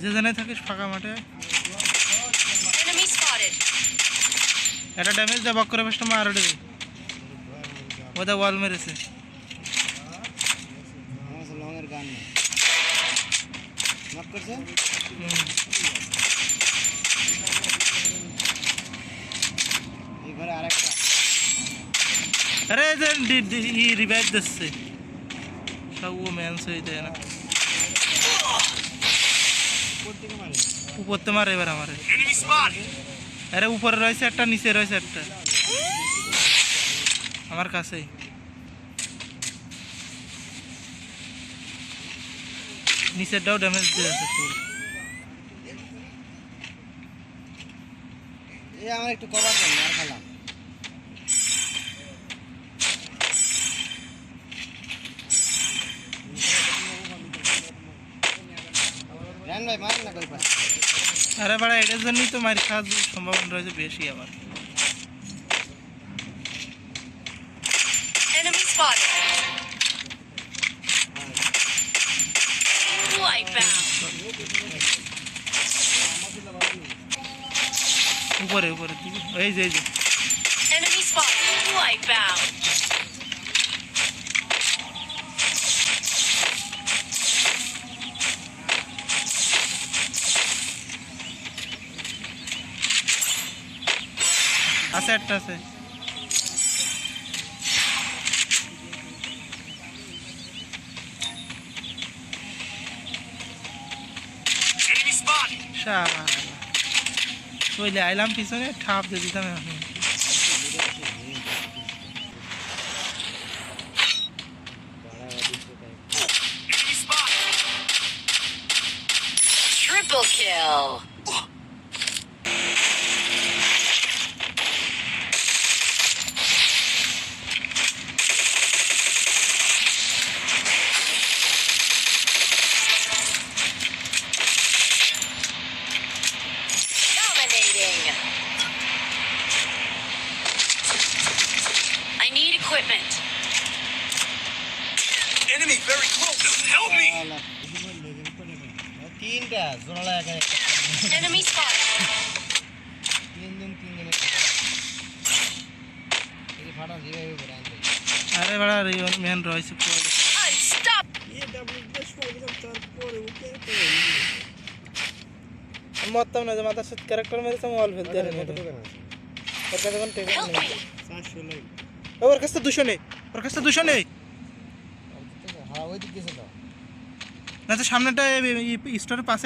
যে জানে থাকিস ফাঁকা মাঠে এটা ড্যামেজ দে বক করে ফার্স্ট মার ওটা ওটা ওয়াল মেরেছে আমার লং এর গান না নক করছে এই ঘরে আরেকটা আরে যে রিভাইভ দিচ্ছে সব ও ম্যানস হয়ে যায় না উপর তো মারে এবার আমারে আরে উপরে রয়েছে একটা নিচে রয়েছে একটা আমার কাছেই নিচেরটাও ড্যামেজ দিয়ে আছে ফুল এই আমার একটু কভার দেন আর খেলাম রান ভাই মার না কই পাস আরে বড় এটার জন্যই তো মার খাওয়ার সম্ভাবনা রয়েছে বেশি আবার Enemy spotted. Wipeout. উপরে উপরে এই যে Enemy spotted. Wipeout. আছে একটা আছে চলে আইলাম পিছনে ঠাপ দিয়ে দিতাম এখন Triple kill. Dominating. I need equipment. Enemy very close. Help me. তিনটা জোড়া লাগা Enemy spotted. তিন দিন এই ফাটা জিগাইবে করে আনতে আরে বড় ম্যান রয়েছে Unstop. মরতাম না যে মাথার সাথে ক্যারেক্টার মেরেছে আমি অল ফেলতে পারি না ওর কাছে কোন টেবিল Help নেই me. ওর কাছে 200 নেই ওর কাছে 200 নেই হ্যাঁ ওই দিক গেছে তো না তো সামনেটা স্টোরের পাশে